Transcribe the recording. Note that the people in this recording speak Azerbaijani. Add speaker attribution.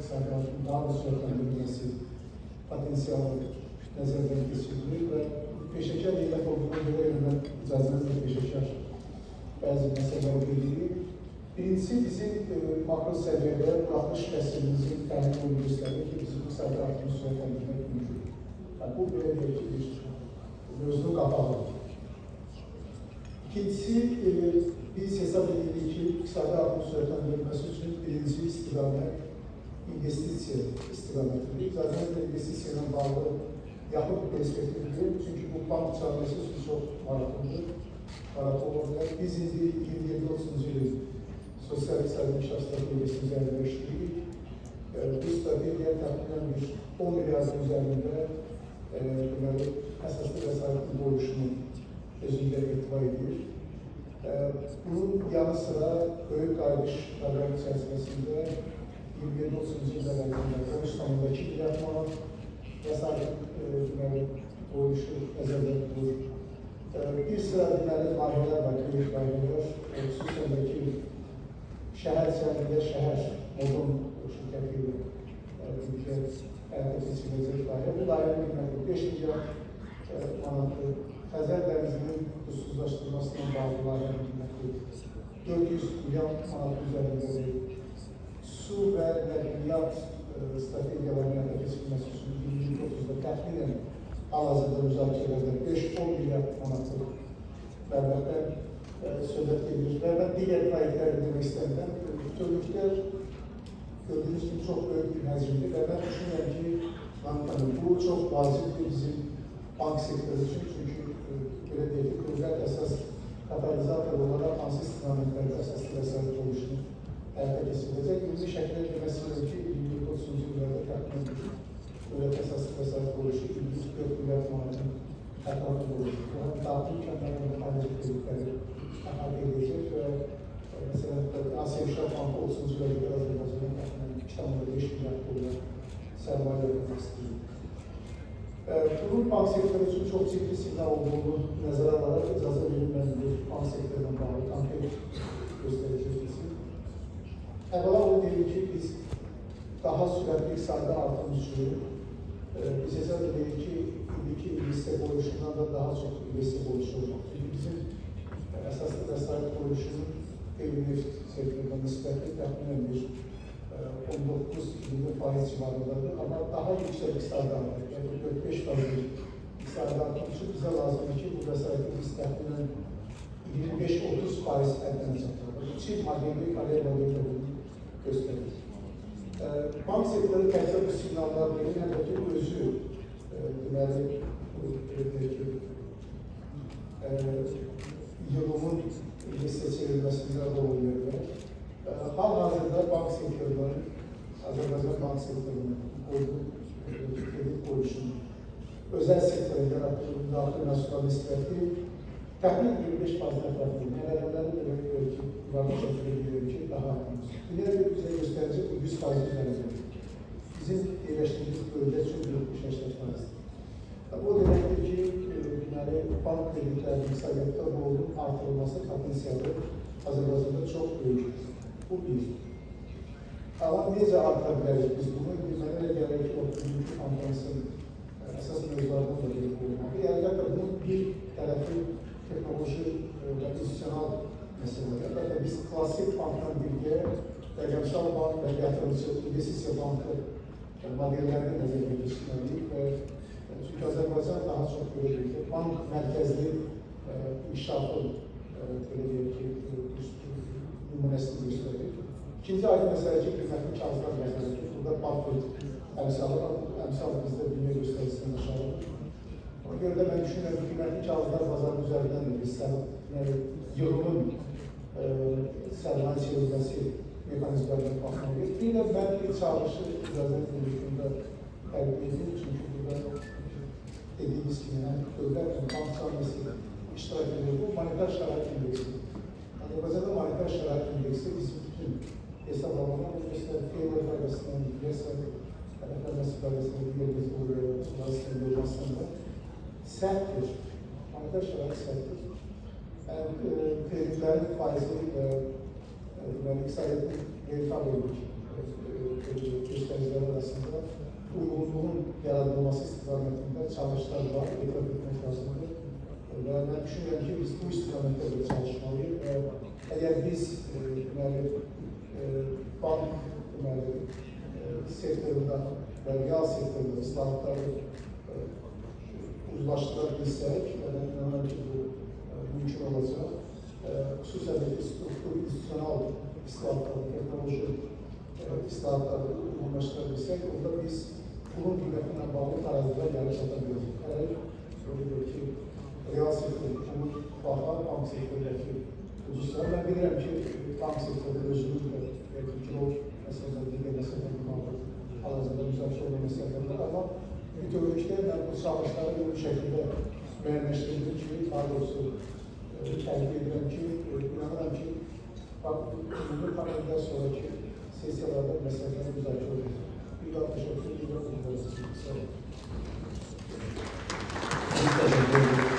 Speaker 1: iqtisadiyyatın daha da sürətlendirilmesi potansiyeli nəzərdən keçirilir və peşəkar heyət olduğuna görə mən icazənizlə peşəkar bəzi məsələləri qeyd. Birincisi, bizim makro səviyyədə buraxılış kəsirimizin təmin olduğunu göstərir ki, bizim iqtisadi artımı sürətləndirmək mümkün. Bu, belə deyək ki, bir mövzunu qapalı. İkincisi, biz hesab edirik ki, iqtisadi artımı sürətləndirilməsi üçün birinci istiqamət investisiya istiqamətidir. Zaten investisiya ilə bağlı yaxın perspektifdir. Çünki bu bank çarəsi üçün çox maraqlıdır. Biz indi 27-30 ilin sosial iqtisadi inkişaf strategiyasını üzərində işləyirik. Bu strategiya təxminən bir 10 milyardın üzərində əsaslı vəsaitin qoyuluşunu özündə irtiba edir. Bunun yanı sıra böyük qayıdış proqramı çərçivəsində 27-30 illər ərzində Qırğızstandakı milyard manat vəsait qoyuluşu nəzərdə tutulur. Bir sıra layihələr var, kredit layihələr, xüsusən də ki, şəhər içərisində şəhər modern şirkəti ilə həyata keçiriləcək layihə. Bu layihənin 5 milyard manatlı Xəzər dənizinin duzsuzlaşdırılmasına bağlı layihənin 400 milyon manat üzərində su və nəqliyyat strategiyalarının həyata keçirilməsi üçün 2030-da təxminən hal-hazırda müzakirələrdə 5-10 milyard manatlıq məbləğdən söhbət edilir. Və mən digər proyektləri demək istəmirəm. Bütövlüklər gördüyünüz kimi çox böyük bir həcmdir və mən düşünürəm ki, bu çox vacibdir bizim bank sektoru üçün. Çünki belə deyək ki, kurlar əsas katalizator olaraq hansı istiqamətlərdə əsaslı vəsait oluşunu həyata keçiriləcək. Ümumi şəkildə demək istəyirəm ki, 2030 illərdə təxminən dövlət əsaslı vəsait oluşu 104 milyard manatın ətrafında oluşur. Dağıtım kəndlərində paylaşıq dedikləri əhatə edəcək və məsələn, Asiya İnkişaf Bankı 30-cu illərdə Azərbaycanın təxminən 2,5 milyard dolar sərmayə yaratmaq istəyir. Bunun bank sektoru üçün çox ciddi siqnal olduğunu nəzərə alaraq icazə verilmən bir bank sektorundan bağlı konkret göstərəcəkdir. Əvvəla onu dedik ki, biz daha sürətli iqtisadi artım üçün biz hesab edirik ki, indiki investisiya qoyuluşundan da daha çox investisiya qoyuluşu olmaq. Çünki bizim əsaslı vəsait qoyuluşunun qeyri-neft sektoruna nisbəti təxminən bir 19-20% civarındadır. Amma daha yüksək iqtisadi artım, yəni 4-5% iqtisadi artım üçün bizə lazımdır ki, bu vəsaiti biz təxminən 25-30% həddən çatdırır. Çin modeli, Koreya modeli də bunu göstərir. Bank sektoru təkcə bu siqnallar verir, həm də ki, özü deməli, yığımın investisiya çevrilməsində rol verir. Hal-hazırda bank sektorunun, Azərbaycan bank sektorunun kredit qoyuluşunun özəl sektorun yaratdığı daxil nasyonal nisbəti təxminən 25% ətrafında. Nələrlərin belə görür ki, varlı şəkildə görür ki, daha artımız. İlərdə bizə göstərici bu 100% üzərində. Bizim yerləşdiyimiz bölgə üçün 70-80%. Bu deməkdir ki, bank kreditlərinin iqtisadiyyatda rolunun artırılması potensiyalı Azərbaycanda çox böyükdür. Bu bir. Amma necə arta bilərik biz bunu? Mənə elə gəlir ki, o bugünkü konferansın əsas mövzularından da qeyd olunmalı. Yəni, bunun bir tərəfi texnoloji və institusional məsələlər. Hətta biz klassik bankdan birgə rəqəmsal bank və yatırımcı investisiya bankı modellərini nəzərdə keçirməliyik və çünki Azərbaycan daha çox belə deyək ki, bank mərkəzli inkişafın belə deyək ki, nümunəsini göstərir. İkinci ayrı məsələ ki, qiymətli kağızlar məsələdir ki, burada bank əmsal bizdə dünya göstərisindən aşağıdır. Ona görə də mən düşünürəm, qiymətli kağızlar bazarın üzərindən biz yığımın sərmayə çevrilməsi mekanizmlərinə baxmalıyıq. Bir də mən bir çağırışı icazət edilməsində təqdim edim, çünki burada dediyimiz kimi, dövlət bank çağırması iştirak edir. Bu monetar şərait indeksi. Azərbaycanda monetar şərait indeksi bizim bütün hesablamalar göstərir. Fiyatlar qaydasından bilirsən, tərəflərməsi qaydasından bilirsən, səhvdir. Monetar şərait səhvdir. Kreditlərin faizi və iqtisadiyyatın veritabl göstəricidir. yaratılması istikametinde çalışmalar var, itiraf etmek lazımdır. Ve ben düşünüyorum ki biz bu istikamette de çalışmalıyız. Eğer biz bank sektöründen ve reel sektöründe ıslahatları uzlaştırabilsek, ben inanıyorum ki bu mümkün olacak. Xüsusən də institusyonal islahatları, teknoloji islahatları uyğunlaştırabilsək, orada biz pulun qiymətinə bağlı tarazıda yarış ata biləcək. Əgər öyle deyək ki, real sektör, pulun baxar, bank sektöründəki hususlar. Ben bilirəm ki, bank sektörü özünün də kilo məsələdə, digər məsələdə bağlı hal-hazırda müzakirə olan məsələlərdir. Amma bütövlükdə mən bu çalışmaları bu şəkildə müəyyənləşdirdim ki, daha doğrusu təklif edirəm ki, inanıram ki, bu paneldən sonraki sesiyalarda məsələləri müzakirə olacaq. Bir daha teşekkür ediyorum.
Speaker 2: Biz teşekkür ederiz.